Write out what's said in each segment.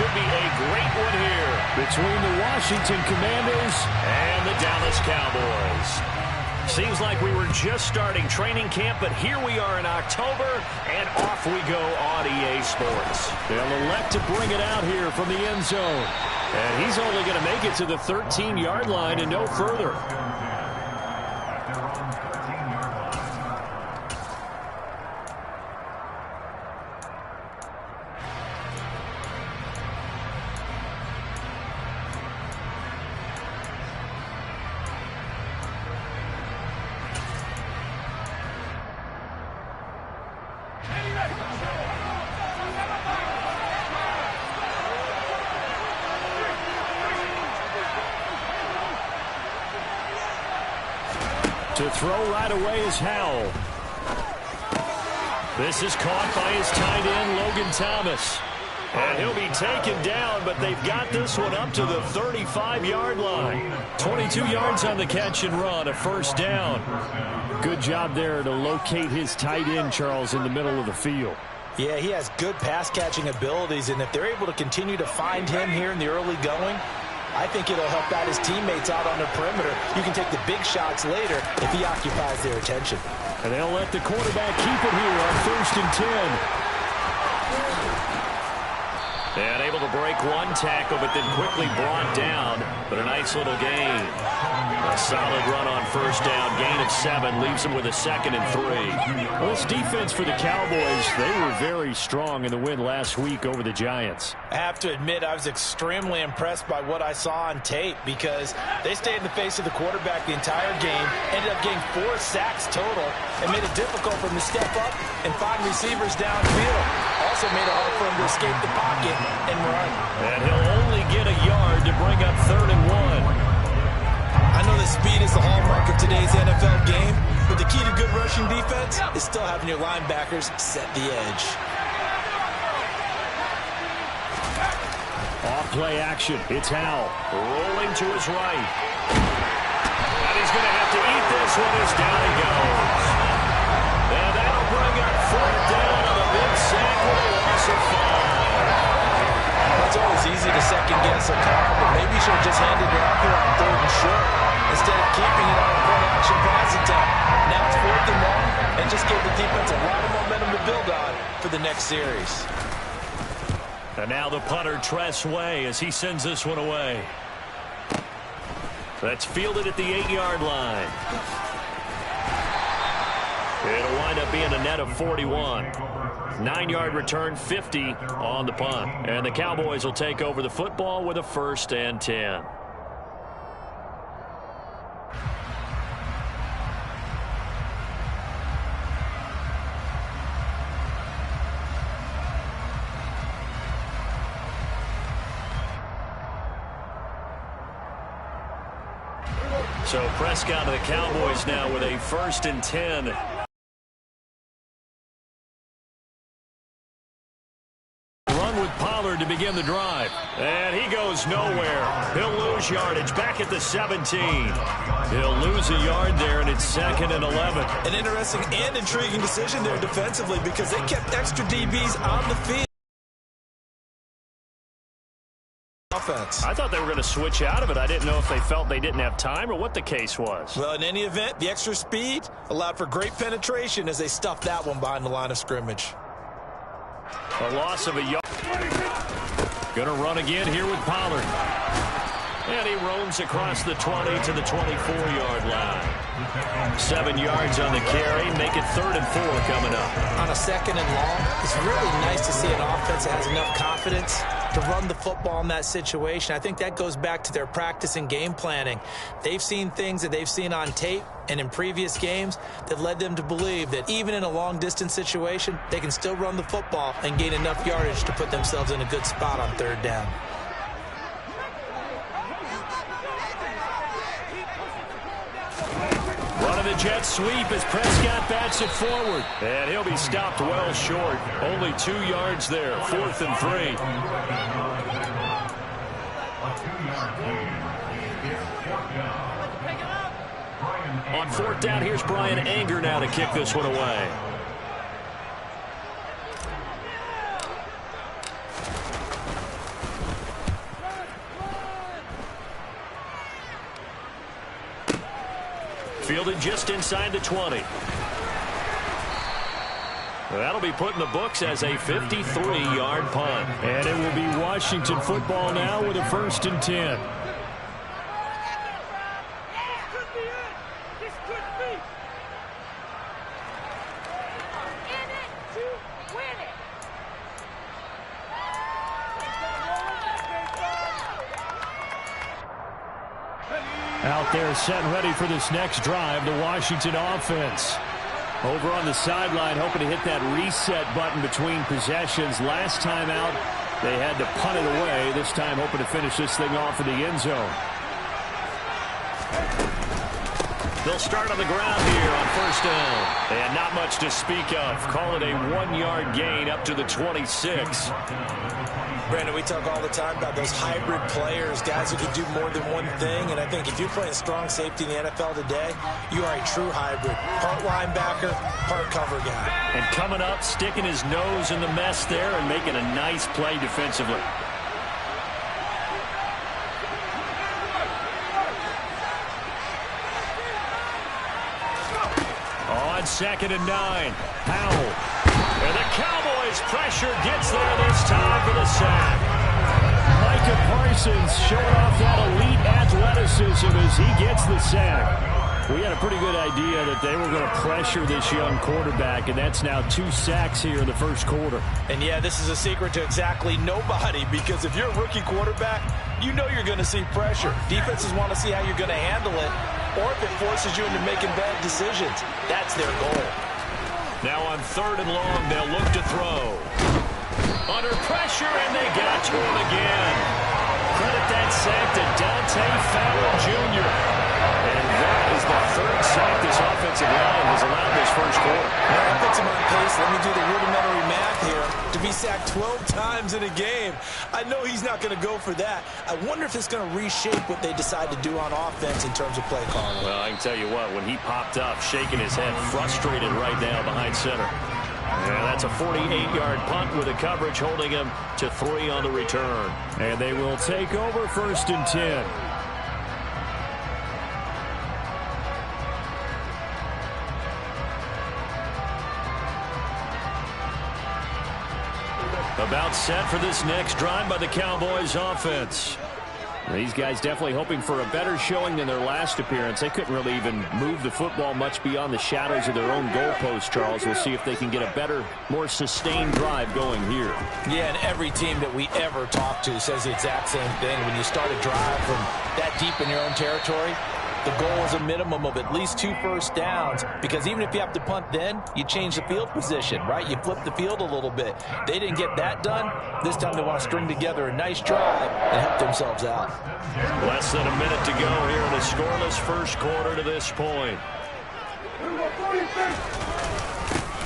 should be a great one here between the Washington Commanders and the Dallas Cowboys. Seems like we were just starting training camp, but here we are in October, and off we go on EA Sports. They'll elect to bring it out here from the end zone. And he's only going to make it to the 13-yard line and no further. To throw right away is Howell. This is caught by his tight end, Logan Thomas. And he'll be taken down, but they've got this one up to the 35-yard line. 22 yards on the catch and run, a first down. Good job there to locate his tight end, Charles, in the middle of the field. Yeah, he has good pass-catching abilities, and if they're able to continue to find him here in the early going, I think it'll help out his teammates out on the perimeter. You can take the big shots later if he occupies their attention. And they'll let the quarterback keep it here on 1st and 10. And able to break one tackle, but then quickly brought down. But a nice little gain. A solid run on first down. Gain of 7 leaves him with a 2nd and 3. Well, this defense for the Cowboys, they were very strong in the win last week over the Giants. I have to admit, I was extremely impressed by what I saw on tape because they stayed in the face of the quarterback the entire game, ended up getting 4 sacks total, and made it difficult for him to step up and find receivers downfield. Also made it hard for him to escape the pocket and run. And he'll only get a yard to bring up 3rd and 1. I know that speed is the hallmark of today's NFL game, but the key to good rushing defense is still having your linebackers set the edge. Off-play action. It's Howell. Rolling to his right. And he's going to have to eat this one as down he goes. And that'll bring up 4th down on a big sack with a loss of 5. It's always easy to second-guess a call, but maybe you should have just handed it off here on 3rd and short instead of keeping it on a play-action pass attempt. Now it's 4th and 1, and just gave the defense a lot of momentum to build on for the next series. And now the punter, Tress Way, as he sends this one away. That's fielded at the 8-yard line. It'll wind up being a net of 41. 9-yard return, 50 on the punt. And the Cowboys will take over the football with a 1st and 10. So Prescott of the Cowboys now with a 1st and 10. To begin the drive. And he goes nowhere. He'll lose yardage back at the 17. He'll lose a yard there, and it's 2nd and 11. An interesting and intriguing decision there defensively because they kept extra DBs on the field. Offense. I thought they were going to switch out of it. I didn't know if they felt they didn't have time or what the case was. Well, in any event, the extra speed allowed for great penetration as they stuffed that one behind the line of scrimmage. A loss of a yard. Going to run again here with Pollard. And he roams across the 20 to the 24-yard line. 7 yards on the carry. Make it 3rd and 4 coming up. On a 2nd and long, it's really nice to see an offense that has enough confidence to run the football in that situation. I think that goes back to their practice and game planning. They've seen things that they've seen on tape and in previous games that led them to believe that even in a long-distance situation, they can still run the football and gain enough yardage to put themselves in a good spot on 3rd down. Running the jet sweep as Prescott bats it forward. And he'll be stopped well short. Only 2 yards there. 4th and 3. On 4th down, here's Brian Anger now to kick this one away. Fielded just inside the 20. That'll be put in the books as a 53-yard punt. And it will be Washington football now with a 1st and 10. Out there set and ready for this next drive, the Washington offense. Over on the sideline, hoping to hit that reset button between possessions. Last time out, they had to punt it away. This time, hoping to finish this thing off in the end zone. They'll start on the ground here on 1st down. And not much to speak of. Call it a 1-yard gain up to the 26. Brandon, we talk all the time about those hybrid players, guys who can do more than one thing. And I think if you're playing strong safety in the NFL today, you are a true hybrid. Part linebacker, part cover guy. And coming up, sticking his nose in the mess there and making a nice play defensively. On 2nd and 9, Howell. And the Cowboys pressure gets there this time for the sack. Micah Parsons showing off that elite athleticism as he gets the sack. We had a pretty good idea that they were going to pressure this young quarterback, and that's now 2 sacks here in the 1st quarter. And yeah, this is a secret to exactly nobody, because if you're a rookie quarterback, you know you're going to see pressure. Defenses want to see how you're going to handle it, or if it forces you into making bad decisions. That's their goal. Now on 3rd and long, they'll look to throw. Under pressure, and they got to him again. Credit that sack to Dante Fowler Jr. And that is the 3rd sack this offensive line has allowed this 1st quarter. Now that puts him on pace. Let me do the rudimentary math here. To be sacked 12 times in a game, I know he's not going to go for that. I wonder if it's going to reshape what they decide to do on offense in terms of play calling. Well, I can tell you what, when he popped up, shaking his head, frustrated right now behind center. Yeah, that's a 48-yard punt with a coverage holding him to 3 on the return. And they will take over 1st and 10. About set for this next drive by the Cowboys offense. These guys definitely hoping for a better showing than their last appearance. They couldn't really even move the football much beyond the shadows of their own goalpost, Charles. We'll see if they can get a better, more sustained drive going here. Yeah, and every team that we ever talk to says the exact same thing. When you start a drive from that deep in your own territory, the goal is a minimum of at least 2 first downs, because even if you have to punt then, you change the field position, right? You flip the field a little bit. They didn't get that done. This time they want to string together a nice drive and help themselves out. Less than a minute to go here in a scoreless 1st quarter to this point.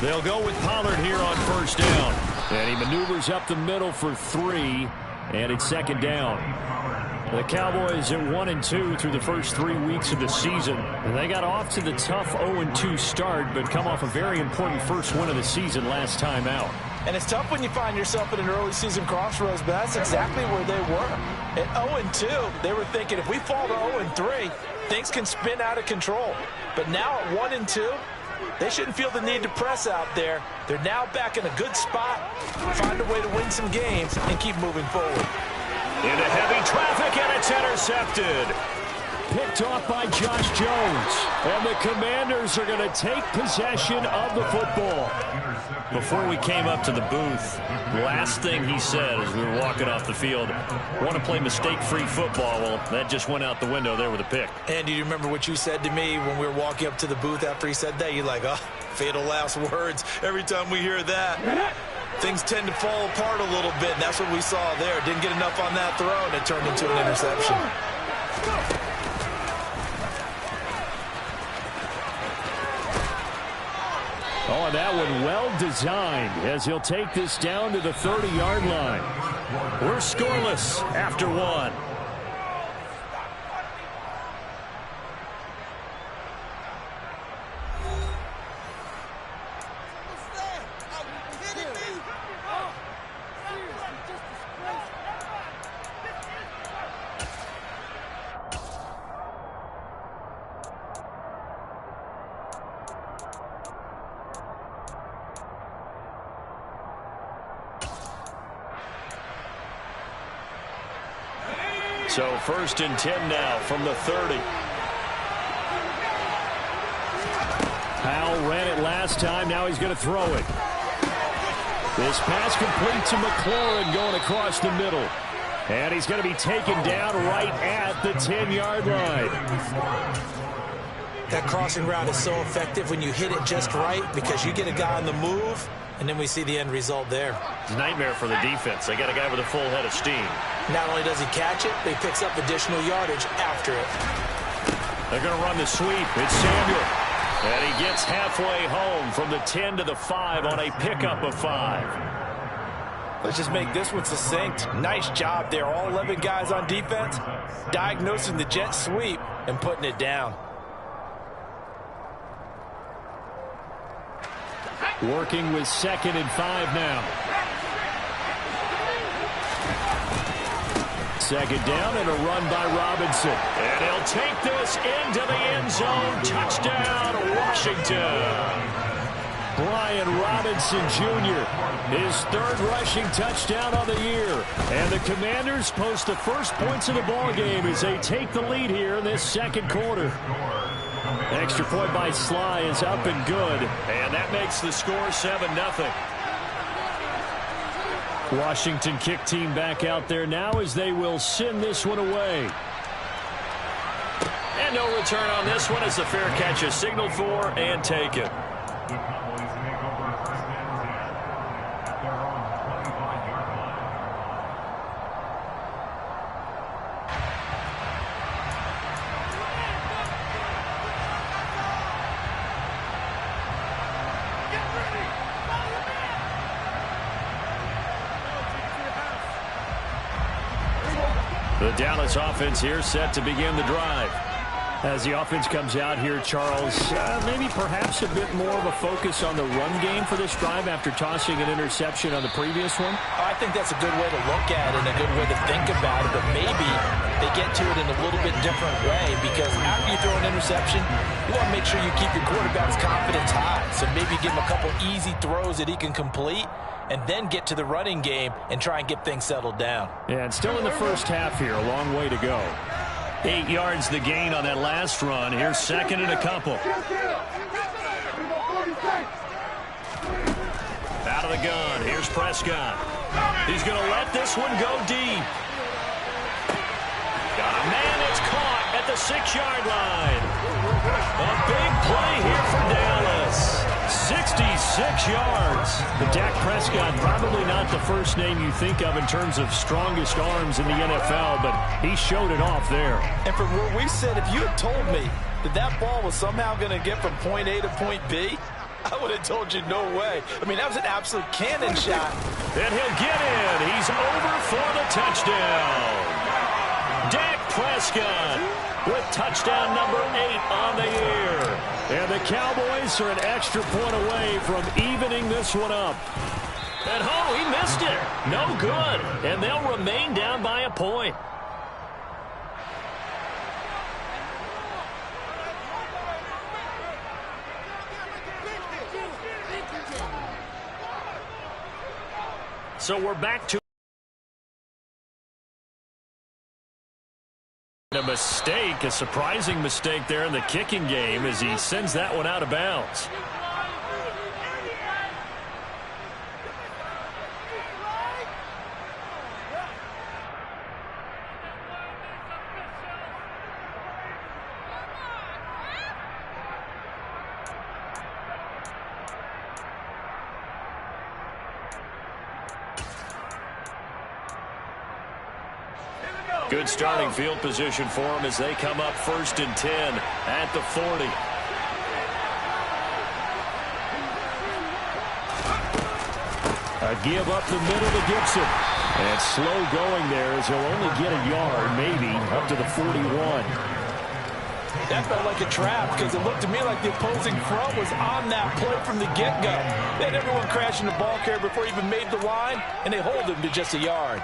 They'll go with Pollard here on 1st down. And he maneuvers up the middle for 3, and it's 2nd down. The Cowboys at 1-2 through the first 3 weeks of the season. And they got off to the tough 0-2 start, but come off a very important first win of the season last time out. And it's tough when you find yourself at an early season crossroads, but that's exactly where they were. At 0-2, they were thinking if we fall to 0-3, things can spin out of control. But now at 1-2, they shouldn't feel the need to press out there. They're now back in a good spot, find a way to win some games, and keep moving forward. Into heavy traffic, and it's intercepted. Picked off by Josh Jones. And the Commanders are going to take possession of the football. Before we came up to the booth, last thing he said as we were walking off the field, want to play mistake-free football. Well, that just went out the window there with a pick. And do you remember what you said to me when we were walking up to the booth after he said that? You're like, oh, fatal last words. Every time we hear that, things tend to fall apart a little bit, and that's what we saw there. Didn't get enough on that throw, and it turned into an interception. Oh, and that one well designed as he'll take this down to the 30-yard line. We're scoreless after 1. So 1st and 10 now from the 30. Powell ran it last time. Now he's going to throw it. This pass complete to McLaurin going across the middle. And he's going to be taken down right at the 10-yard line. That crossing route is so effective when you hit it just right because you get a guy on the move, and then we see the end result there. It's a nightmare for the defense. They got a guy with a full head of steam. Not only does he catch it, but he picks up additional yardage after it. They're going to run the sweep. It's Samuel. And he gets halfway home from the 10 to the 5 on a pickup of 5. Let's just make this one succinct. Nice job there. All 11 guys on defense diagnosing the jet sweep and putting it down. Working with 2nd and 5 now. 2nd down and a run by Robinson. And he'll take this into the end zone. Touchdown, Washington. Brian Robinson Jr., his 3rd rushing touchdown on the year. And the Commanders post the first points of the ballgame as they take the lead here in this 2nd quarter. Extra point by Sly is up and good. And that makes the score 7-0. Washington kick team back out there now as they will send this one away. And no return on this one as the fair catch is signaled for and taken. The Dallas offense here set to begin the drive. As the offense comes out here, Charles, maybe perhaps a bit more of a focus on the run game for this drive after tossing an interception on the previous one? I think that's a good way to look at it and a good way to think about it, but maybe they get to it in a little bit different way because after you throw an interception, you want to make sure you keep your quarterback's confidence high. So maybe give him a couple easy throws that he can complete and then get to the running game and try and get things settled down. Yeah, and still in the first half here, a long way to go. 8 yards the gain on that last run. Here's 2nd and a couple. Out of the gun. Here's Prescott. He's going to let this one go deep. Got a man. It's caught at the 6-yard line. A big play here for Dallas. 66 yards. But Dak Prescott, probably not the first name you think of in terms of strongest arms in the NFL, but he showed it off there. And from where we sit, if you had told me that that ball was somehow going to get from point A to point B, I would have told you no way. I mean, that was an absolute cannon shot. And he'll get in. He's over for the touchdown. Dak Prescott with touchdown number 8 on the year. And the Cowboys are an extra point away from evening this one up. And he missed it. No good. And they'll remain down by a point. So we're back to a mistake, a surprising mistake there in the kicking game as he sends that one out of bounds. Good starting field position for them as they come up 1st and 10 at the 40. A give up the middle to Gibson. And slow going there as he'll only get a yard, maybe, up to the 41. That felt like a trap because it looked to me like the opposing front was on that play from the get-go. They had everyone crashing the ball carrier before he even made the line, and they hold him to just a yard.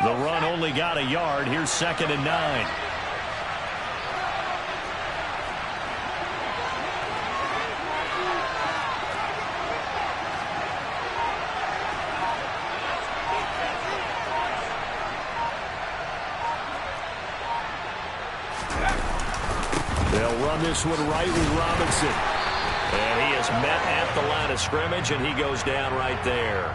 The run only got a yard. Here's 2nd and 9. They'll run this one right with Robinson. And he is met at the line of scrimmage, and he goes down right there.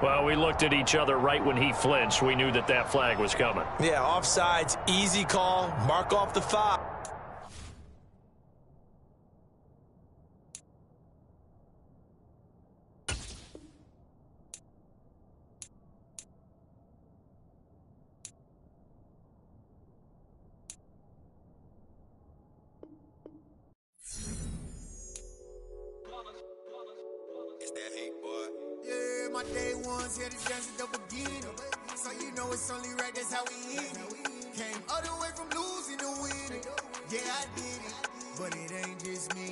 Well, we looked at each other right when he flinched. We knew that that flag was coming. Yeah, offsides, easy call, mark off the 5. That hate, boy. Yeah, my day ones here to dance at the beginning. So you know it's only right, that's how we hit it. Came all the way from losing to winning. Yeah, I did it, but it ain't just me.